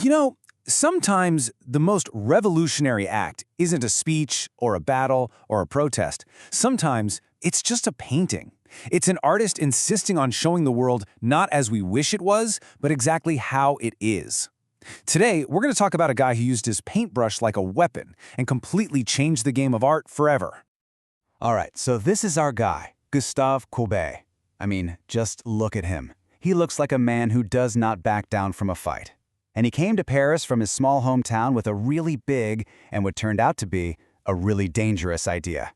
You know, sometimes the most revolutionary act isn't a speech or a battle or a protest. Sometimes it's just a painting. It's an artist insisting on showing the world not as we wish it was, but exactly how it is. Today, we're going to talk about a guy who used his paintbrush like a weapon and completely changed the game of art forever. All right, so this is our guy, Gustave Courbet. I mean, just look at him. He looks like a man who does not back down from a fight. And he came to Paris from his small hometown with a really big, and what turned out to be, a really dangerous idea.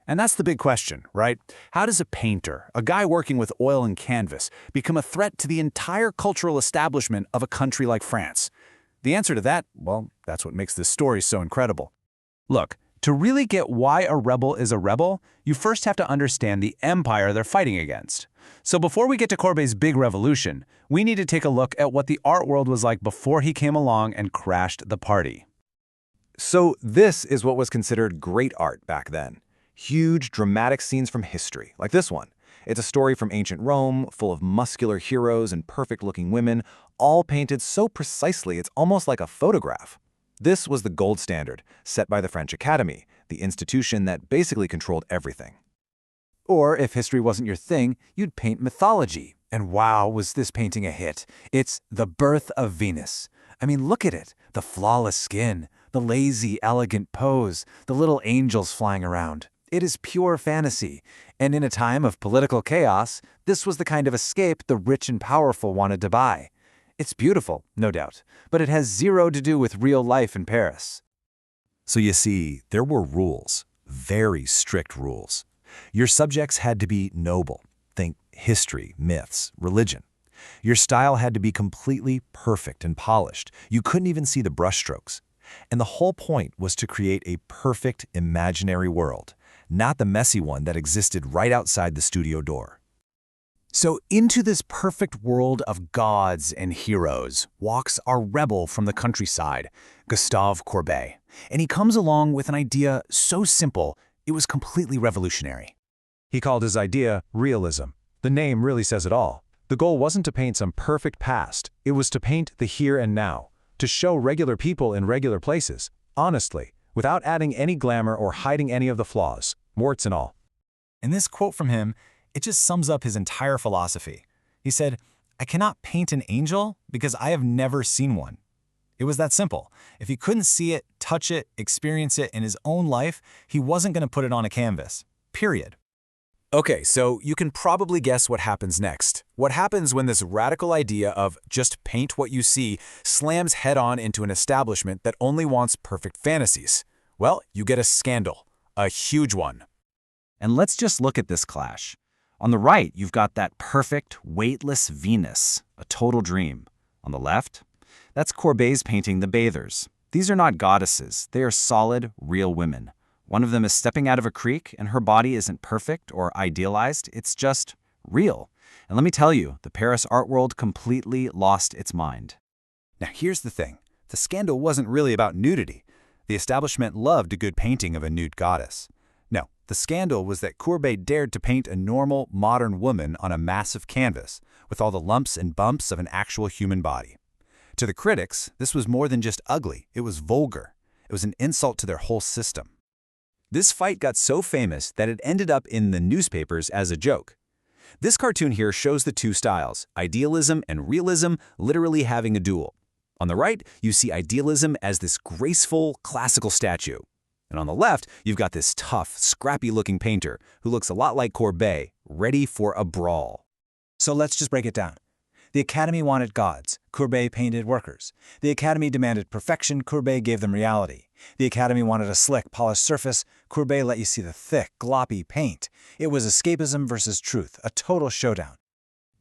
And that's the big question, right? How does a painter, a guy working with oil and canvas, become a threat to the entire cultural establishment of a country like France? The answer to that, well, that's what makes this story so incredible. Look, to really get why a rebel is a rebel, you first have to understand the empire they're fighting against. So before we get to Courbet's big revolution, we need to take a look at what the art world was like before he came along and crashed the party. So this is what was considered great art back then. Huge, dramatic scenes from history, like this one. It's a story from ancient Rome, full of muscular heroes and perfect-looking women, all painted so precisely it's almost like a photograph. This was the gold standard, set by the French Academy, the institution that basically controlled everything. Or if history wasn't your thing, you'd paint mythology. And wow, was this painting a hit. It's The Birth of Venus. I mean, look at it. The flawless skin, the lazy, elegant pose, the little angels flying around. It is pure fantasy. And in a time of political chaos, this was the kind of escape the rich and powerful wanted to buy. It's beautiful, no doubt, but it has zero to do with real life in Paris. So you see, there were rules, very strict rules. Your subjects had to be noble. Think history, myths, religion. Your style had to be completely perfect and polished. You couldn't even see the brushstrokes. And the whole point was to create a perfect imaginary world, not the messy one that existed right outside the studio door. So into this perfect world of gods and heroes walks our rebel from the countryside, Gustave Courbet. And he comes along with an idea so simple, it was completely revolutionary. He called his idea realism. The name really says it all. The goal wasn't to paint some perfect past. It was to paint the here and now, to show regular people in regular places, honestly, without adding any glamour or hiding any of the flaws, warts and all. In this quote from him, it just sums up his entire philosophy. He said, "I cannot paint an angel because I have never seen one." It was that simple. If he couldn't see it, touch it, experience it in his own life, he wasn't going to put it on a canvas. Period. Okay, so you can probably guess what happens next. What happens when this radical idea of just paint what you see slams head-on into an establishment that only wants perfect fantasies? Well, you get a scandal. A huge one. And let's just look at this clash. On the right, you've got that perfect, weightless Venus, a total dream. On the left, that's Courbet's painting The Bathers. These are not goddesses. They are solid, real women. One of them is stepping out of a creek, and her body isn't perfect or idealized. It's just real. And let me tell you, the Paris art world completely lost its mind. Now here's the thing. The scandal wasn't really about nudity. The establishment loved a good painting of a nude goddess. No, the scandal was that Courbet dared to paint a normal, modern woman on a massive canvas, with all the lumps and bumps of an actual human body. To the critics, this was more than just ugly, it was vulgar. It was an insult to their whole system. This fight got so famous that it ended up in the newspapers as a joke. This cartoon here shows the two styles, idealism and realism, literally having a duel. On the right, you see idealism as this graceful, classical statue. And on the left, you've got this tough, scrappy-looking painter who looks a lot like Courbet, ready for a brawl. So let's just break it down. The Academy wanted gods. Courbet painted workers. The Academy demanded perfection. Courbet gave them reality. The Academy wanted a slick, polished surface. Courbet let you see the thick, gloppy paint. It was escapism versus truth, a total showdown.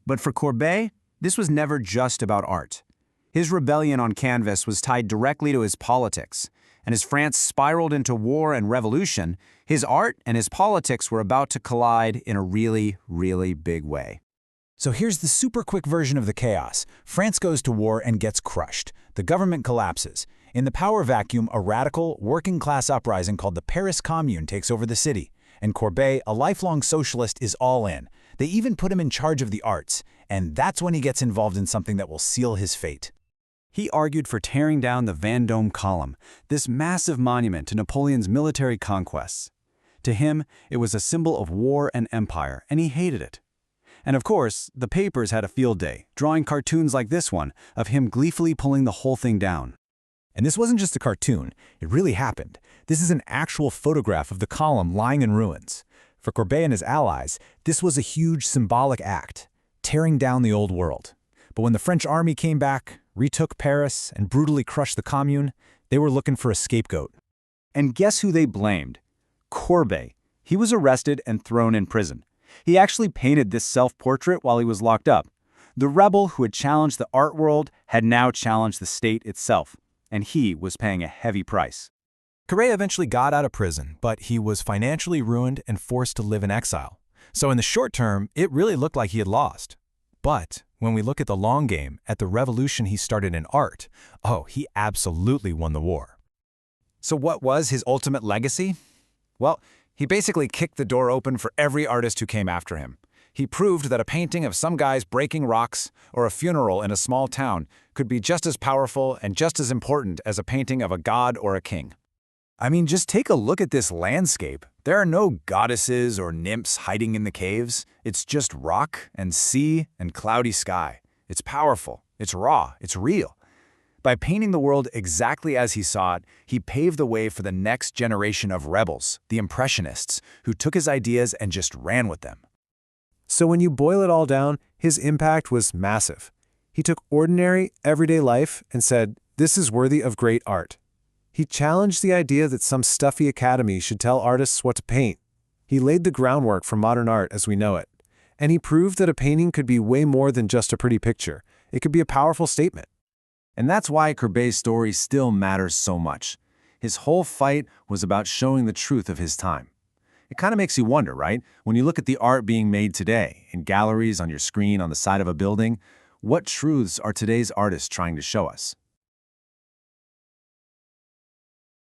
But for Courbet, this was never just about art. His rebellion on canvas was tied directly to his politics. And as France spiraled into war and revolution, his art and his politics were about to collide in a really, really big way. So here's the super quick version of the chaos. France goes to war and gets crushed. The government collapses. In the power vacuum, a radical, working-class uprising called the Paris Commune takes over the city. And Courbet, a lifelong socialist, is all in. They even put him in charge of the arts. And that's when he gets involved in something that will seal his fate. He argued for tearing down the Vendôme column, this massive monument to Napoleon's military conquests. To him, it was a symbol of war and empire, and he hated it. And of course, the papers had a field day, drawing cartoons like this one of him gleefully pulling the whole thing down. And this wasn't just a cartoon, it really happened. This is an actual photograph of the column lying in ruins. For Courbet and his allies, this was a huge symbolic act, tearing down the old world. But when the French army came back, retook Paris, and brutally crushed the Commune, they were looking for a scapegoat. And guess who they blamed? Courbet. He was arrested and thrown in prison. He actually painted this self-portrait while he was locked up. The rebel who had challenged the art world had now challenged the state itself, and he was paying a heavy price. Courbet eventually got out of prison, but he was financially ruined and forced to live in exile. So in the short term, it really looked like he had lost. But when we look at the long game, at the revolution he started in art, he absolutely won the war. So what was his ultimate legacy? Well, he basically kicked the door open for every artist who came after him. He proved that a painting of some guys breaking rocks or a funeral in a small town could be just as powerful and just as important as a painting of a god or a king. I mean, just take a look at this landscape. There are no goddesses or nymphs hiding in the caves. It's just rock and sea and cloudy sky. It's powerful, it's raw, it's real. By painting the world exactly as he saw it, he paved the way for the next generation of rebels, the Impressionists, who took his ideas and just ran with them. So when you boil it all down, his impact was massive. He took ordinary, everyday life and said, "This is worthy of great art." He challenged the idea that some stuffy academy should tell artists what to paint. He laid the groundwork for modern art as we know it. And he proved that a painting could be way more than just a pretty picture. It could be a powerful statement. And that's why Courbet's story still matters so much. His whole fight was about showing the truth of his time. It kind of makes you wonder, right? When you look at the art being made today, in galleries, on your screen, on the side of a building, what truths are today's artists trying to show us?